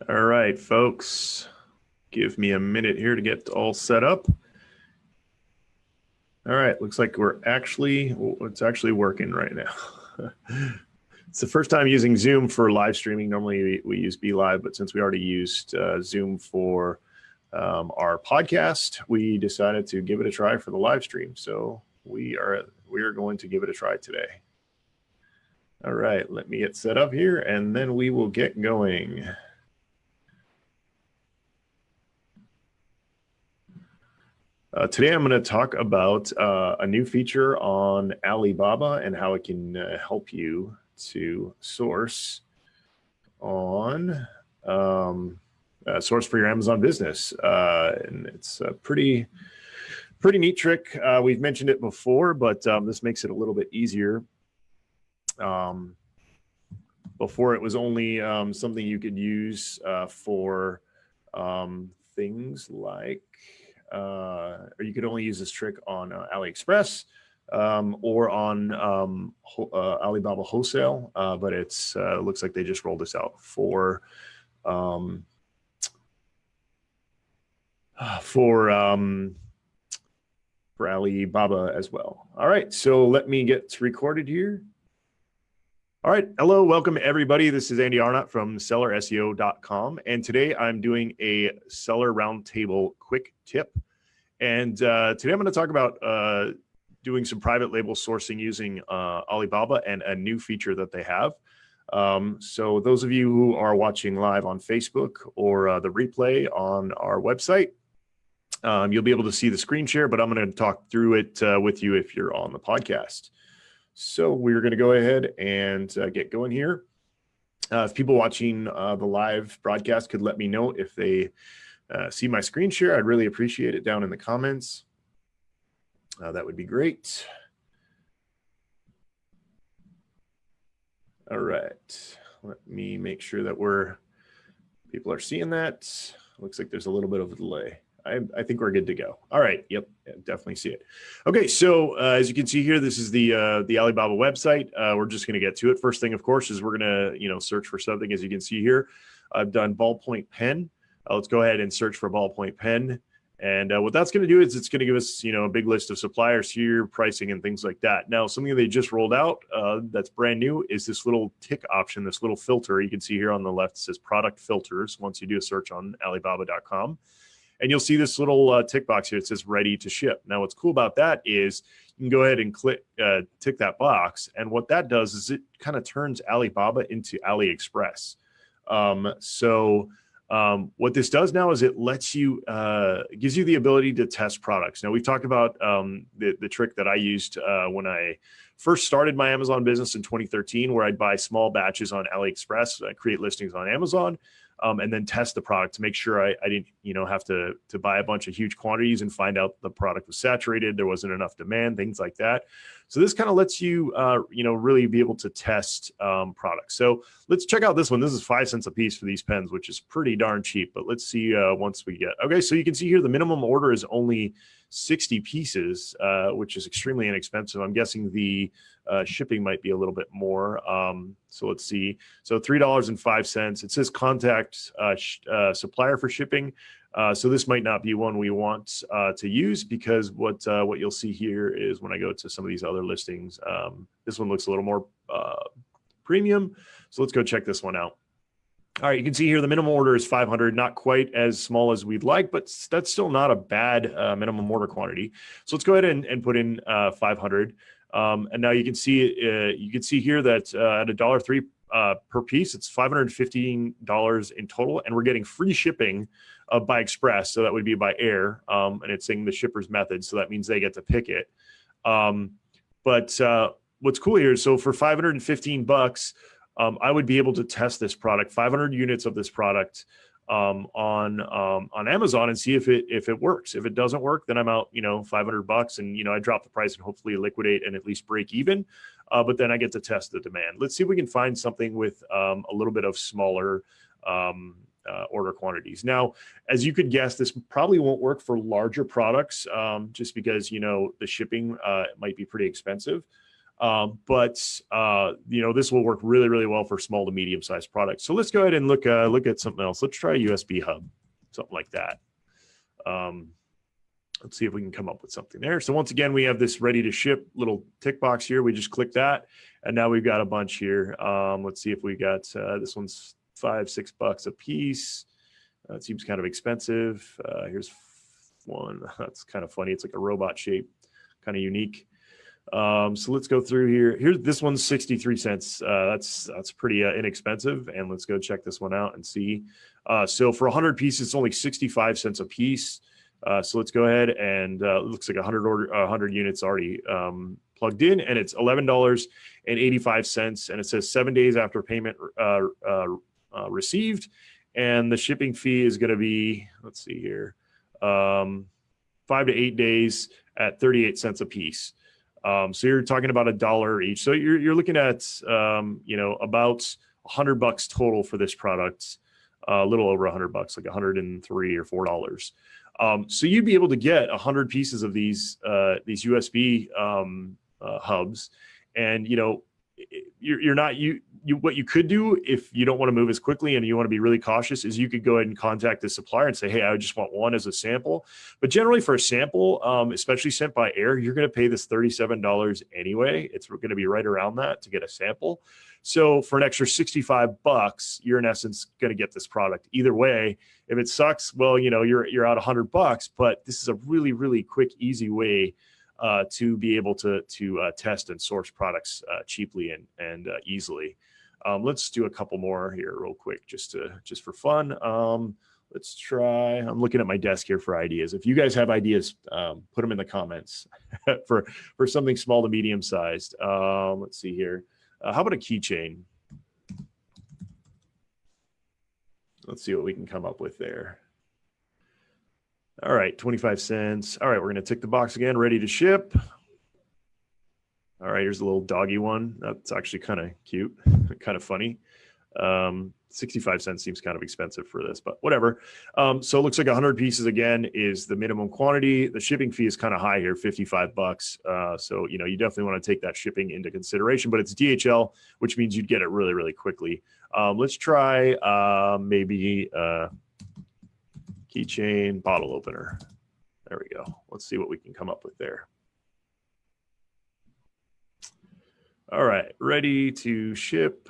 All right, folks, give me a minute here to get all set up. All right, looks like it's actually working right now. It's the first time using Zoom for live streaming. Normally we use BeLive, but since we already used Zoom for our podcast, we decided to give it a try for the live stream. So we are going to give it a try today. All right, let me get set up here and then we will get going. Today, I'm going to talk about a new feature on Alibaba and how it can help you to source source for your Amazon business. And it's a pretty neat trick. We've mentioned it before, but this makes it a little bit easier. Before it was only something you could use for things like or you could only use this trick on AliExpress or on Alibaba Wholesale, but it's looks like they just rolled this out for Alibaba as well. All right, so let me get recorded here. All right, hello, welcome everybody. This is Andy Arnott from sellerseo.com, and today I'm doing a seller roundtable quick tip. And today I'm going to talk about doing some private label sourcing using Alibaba and a new feature that they have. So those of you who are watching live on Facebook or the replay on our website, you'll be able to see the screen share, but I'm going to talk through it with you if you're on the podcast. So we're going to go ahead and get going here. If people watching the live broadcast could let me know if they see my screen share, I'd really appreciate it down in the comments. That would be great. All right, let me make sure that people are seeing that. Looks like there's a little bit of a delay. I think we're good to go. All right. Yep. Definitely see it. Okay. So as you can see here, this is the Alibaba website. We're just going to get to it. First thing, of course, is we're going to search for something. As you can see here, I've done ballpoint pen. Let's go ahead and search for ballpoint pen. And what that's going to do is it's going to give us a big list of suppliers here, pricing, and things like that. Now, something they just rolled out that's brand new is this little tick option, this little filter. You can see here on the left, it says product filters once you do a search on Alibaba.com. And you'll see this little tick box here. It says ready to ship. Now, what's cool about that is you can go ahead and tick that box. And what that does is it kind of turns Alibaba into AliExpress. What this does now is it lets you, gives you the ability to test products. Now, we've talked about the trick that I used when I first started my Amazon business in 2013, where I'd buy small batches on AliExpress, create listings on Amazon, and then test the product to make sure I didn't, have to buy a bunch of huge quantities and find out the product was saturated, there wasn't enough demand, things like that. So this kind of lets you, really be able to test products. So let's check out this one. This is 5 cents a piece for these pens, which is pretty darn cheap. But let's see once we get. Okay, so you can see here the minimum order is only 60 pieces, which is extremely inexpensive. I'm guessing the shipping might be a little bit more. So let's see. So $3.05. It says contact supplier for shipping. So this might not be one we want to use because what you'll see here is when I go to some of these other listings, this one looks a little more premium. So let's go check this one out. All right, you can see here the minimum order is 500, not quite as small as we'd like, but that's still not a bad minimum order quantity. So let's go ahead and put in 500. And now you can see here that at $1.03 per piece, it's $515 in total, and we're getting free shipping by Express, so that would be by air, and it's saying the shipper's method, so that means they get to pick it. But what's cool here is, so for $515, I would be able to test this product, 500 units of this product, on Amazon and see if it works. If it doesn't work, then I'm out, $500, and I drop the price and hopefully liquidate and at least break even. But then I get to test the demand. Let's see if we can find something with a little bit of smaller order quantities. Now, as you could guess, this probably won't work for larger products, just because the shipping might be pretty expensive. This will work really, really well for small to medium sized products. So let's go ahead and look at something else. Let's try a USB hub, something like that. Let's see if we can come up with something there. So once again, we have this ready to ship little tick box here. We just click that, and now we've got a bunch here. Let's see if we got this one's $5-6 a piece. It seems kind of expensive. Here's one that's kind of funny. It's like a robot shape, kind of unique. So let's go through here. This one's 63 cents. That's pretty inexpensive. And let's go check this one out and see. So for 100 pieces, it's only 65 cents a piece. So let's go ahead and it looks like 100 units already plugged in, and it's $11.85. And it says 7 days after payment received. And the shipping fee is going to be, let's see here, 5 to 8 days at 38 cents a piece. So you're talking about $1 each. So you're looking at, about $100 total for this product, a little over $100, like $103 or $4. So you'd be able to get 100 pieces of these USB hubs, and what you could do if you don't want to move as quickly and you want to be really cautious is you could go ahead and contact the supplier and say, hey, I just want one as a sample. But generally for a sample, especially sent by air, you're going to pay this $37 anyway. It's going to be right around that to get a sample. So for an extra $65, you're in essence going to get this product. Either way, if it sucks, well, you're out $100, but this is a really, really quick, easy way to be able to test and source products cheaply and easily. Let's do a couple more here real quick, just for fun. Let's try. I'm looking at my desk here for ideas. If you guys have ideas, put them in the comments for something small to medium sized. Let's see here. How about a keychain? Let's see what we can come up with there. All right, 25 cents. All right, we're going to tick the box again, ready to ship. All right, here's a little doggy one. That's actually kind of cute, kind of funny. 65 cents seems kind of expensive for this, but whatever. So it looks like 100 pieces again is the minimum quantity. The shipping fee is kind of high here, $55. So, you definitely want to take that shipping into consideration, but it's DHL, which means you'd get it really, really quickly. Let's try maybe keychain bottle opener. There we go. Let's see what we can come up with there. All right, ready to ship.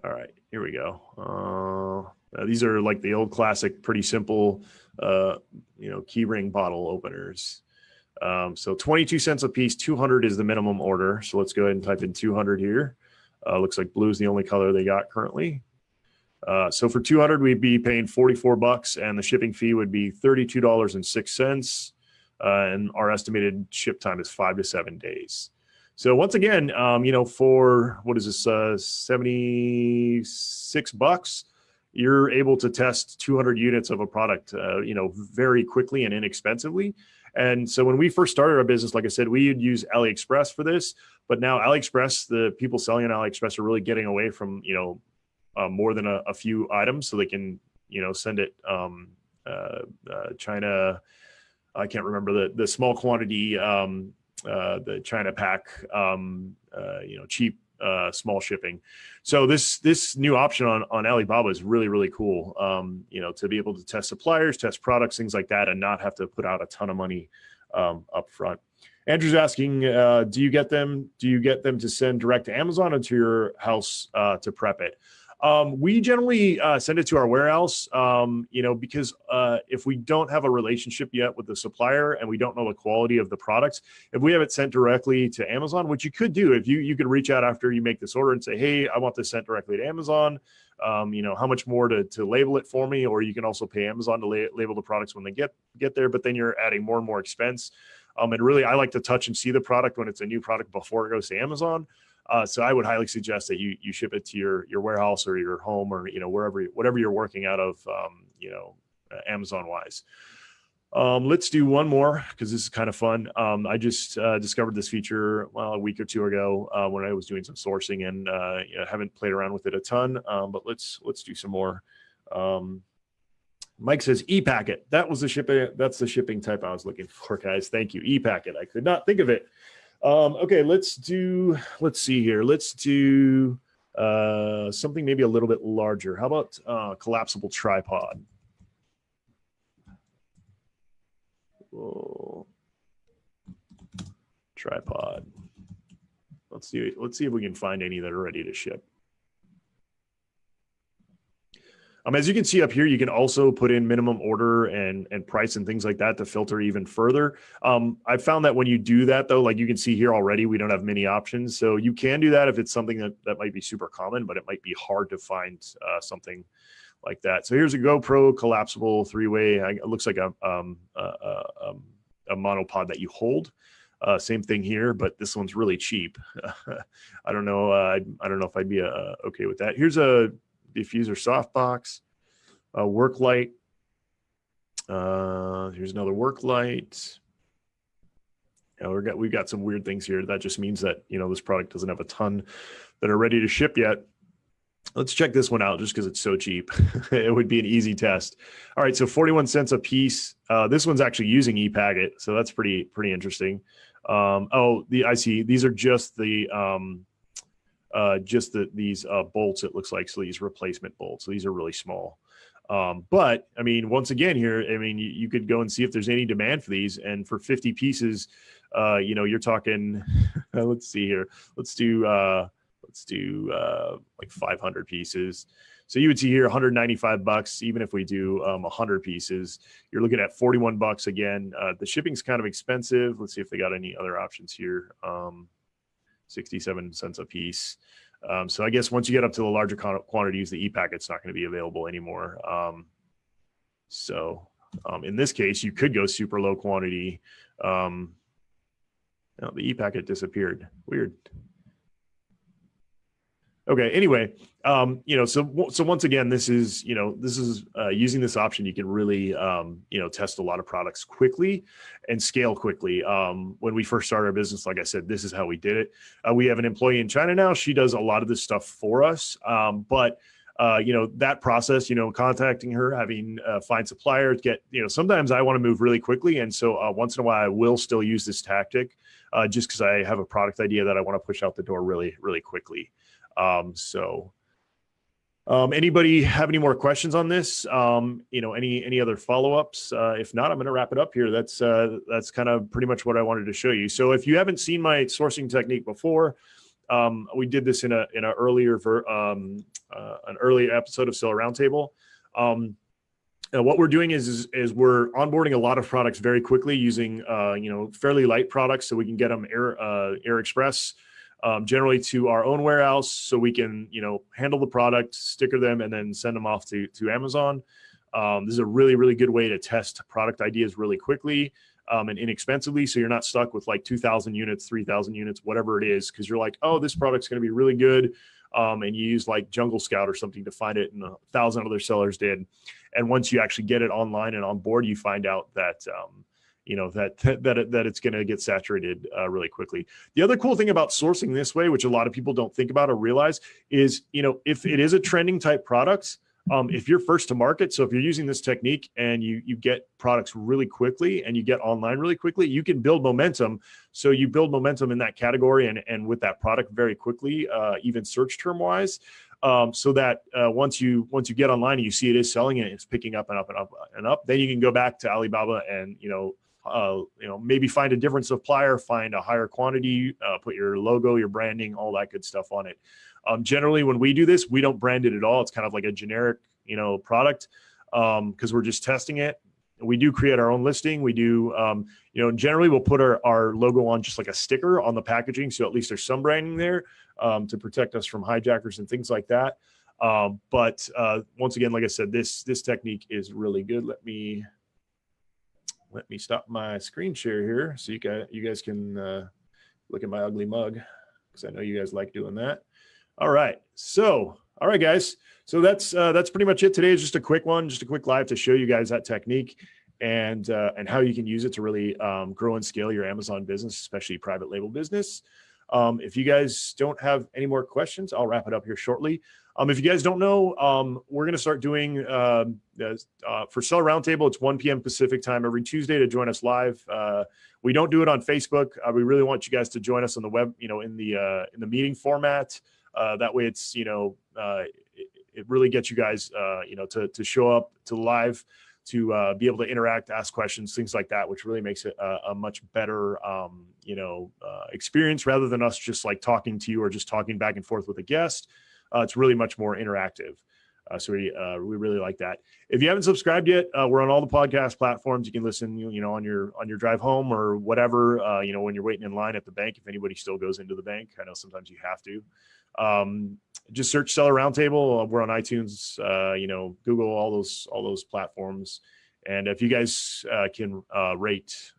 All right, here we go. These are like the old classic, pretty simple, key ring bottle openers. So 22 cents a piece, 200 is the minimum order. So let's go ahead and type in 200 here. Looks like blue is the only color they got currently. So for 200, we'd be paying $44, and the shipping fee would be $32.06. And our estimated ship time is 5 to 7 days. So once again, for what is this, $76, you're able to test 200 units of a product, very quickly and inexpensively. And so when we first started our business, like I said, we would use AliExpress for this, but now AliExpress, the people selling on AliExpress are really getting away from, more than a few items, so they can, send it China. I can't remember the small quantity, the China pack, cheap, small shipping. So this new option on Alibaba is really, really cool. To be able to test suppliers, test products, things like that, and not have to put out a ton of money up front. Andrew's asking, do you get them to send direct to Amazon or to your house to prep it? We generally send it to our warehouse, because if we don't have a relationship yet with the supplier and we don't know the quality of the products, if we have it sent directly to Amazon, which you could do, if you could reach out after you make this order and say, hey, I want this sent directly to Amazon, how much more to label it for me, or you can also pay Amazon to label the products when they get there, but then you're adding more and more expense. And really, I like to touch and see the product when it's a new product before it goes to Amazon. So I would highly suggest that you ship it to your warehouse or your home or, whatever you're working out of, Amazon wise. Let's do one more because this is kind of fun. I just discovered this feature a week or two ago when I was doing some sourcing, and haven't played around with it a ton. But let's do some more. Mike says e-packet. That was the shipping. That's the shipping type I was looking for, guys. Thank you. E-packet. I could not think of it. Okay, let's see here. Let's do something maybe a little bit larger. How about collapsible tripod? Whoa. Tripod. Let's see if we can find any that are ready to ship. As you can see up here, you can also put in minimum order and price and things like that to filter even further. I found that when you do that, though, like you can see here already, we don't have many options. So you can do that if it's something that might be super common, but it might be hard to find something like that. So here's a GoPro collapsible three-way. It looks like a monopod that you hold. Same thing here, but this one's really cheap. I don't know. I don't know if I'd be okay with that. Here's a diffuser softbox, work light. Here's another work light. We've got some weird things here. That just means that, this product doesn't have a ton that are ready to ship yet. Let's check this one out just because it's so cheap. It would be an easy test. All right, so 41 cents a piece. This one's actually using ePacket, so that's pretty interesting. I see. These are just these bolts, it looks like. So these replacement bolts. So these are really small. But I mean, once again here, I mean, you could go and see if there's any demand for these. And for 50 pieces, you're talking, let's see here. Let's do like 500 pieces. So you would see here $195. Even if we do 100 pieces, you're looking at $41 again. The shipping's kind of expensive. Let's see if they got any other options here. 67 cents a piece. So I guess once you get up to the larger quantities, the e-packet's not going to be available anymore. In this case, you could go super low quantity. No, the e-packet disappeared. Weird. Okay. Anyway, so once again, this is using this option, you can really, test a lot of products quickly and scale quickly. When we first started our business, like I said, this is how we did it. We have an employee in China now. She does a lot of this stuff for us. But that process, contacting her, having find suppliers, sometimes I want to move really quickly. And so once in a while, I will still use this tactic just because I have a product idea that I want to push out the door really, really quickly. Anybody have any more questions on this? Any other follow-ups? If not, I'm going to wrap it up here. That's kind of pretty much what I wanted to show you. So if you haven't seen my sourcing technique before, we did this in an earlier episode of Seller Roundtable. What we're doing is we're onboarding a lot of products very quickly using fairly light products so we can get them air express. Generally to our own warehouse so we can, handle the product, sticker them, and then send them off to Amazon. This is a really, really good way to test product ideas really quickly and inexpensively. So you're not stuck with like 2,000 units, 3,000 units, whatever it is, because you're like, oh, this product's going to be really good. And you use like Jungle Scout or something to find it, and 1,000 other sellers did. And once you actually get it online and on board, you find out that that it's going to get saturated really quickly. The other cool thing about sourcing this way, which a lot of people don't think about or realize, is, if it is a trending type product, if you're first to market, so if you're using this technique and you get products really quickly and you get online really quickly, you can build momentum. So you build momentum in that category and with that product very quickly, even search term wise. So that once you get online and you see it is selling and it's picking up and up and up and up, then you can go back to Alibaba and, maybe find a different supplier, find a higher quantity, put your logo, your branding, all that good stuff on it. Generally, when we do this, we don't brand it at all. It's kind of like a generic, product because we're just testing it. We do create our own listing. We do, generally we'll put our logo on just like a sticker on the packaging. So at least there's some branding there to protect us from hijackers and things like that. But once again, like I said, this technique is really good. Let me stop my screen share here so you guys can look at my ugly mug because I know you guys like doing that. All right, guys. So that's pretty much it today. Is just a quick one, just a quick live to show you guys that technique and how you can use it to really grow and scale your Amazon business, especially private label business. If you guys don't have any more questions, I'll wrap it up here shortly. If you guys don't know, we're going to start doing for Seller Roundtable. It's 1 p.m. Pacific time every Tuesday to join us live. We don't do it on Facebook. We really want you guys to join us on the web, in the meeting format. That way, it's it really gets you guys to show up to live, to be able to interact, ask questions, things like that, which really makes it a much better experience rather than us just like talking to you or just talking back and forth with a guest. It's really much more interactive. So we really like that. If you haven't subscribed yet, we're on all the podcast platforms. You can listen, on your drive home or whatever, when you're waiting in line at the bank, if anybody still goes into the bank. I know sometimes you have to. Just search Seller Roundtable. We're on iTunes, Google, all those platforms. And if you guys can rate,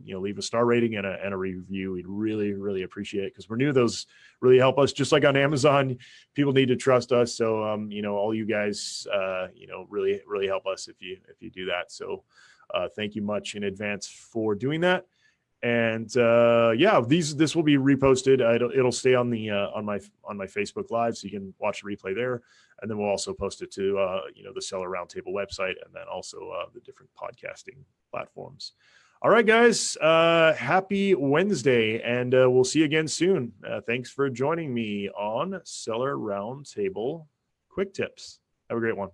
leave a star rating and a review, we'd really, really appreciate it, because we're new. Those really help us. Just like on Amazon, people need to trust us. So, all you guys, really, really help us if you do that. So, thank you much in advance for doing that. And this will be reposted. It'll stay on the on my Facebook Live, so you can watch the replay there. And then we'll also post it to the Seller Roundtable website, and then also the different podcasting platforms. All right, guys. Happy Wednesday, and we'll see you again soon. Thanks for joining me on Seller Roundtable Quick Tips. Have a great one.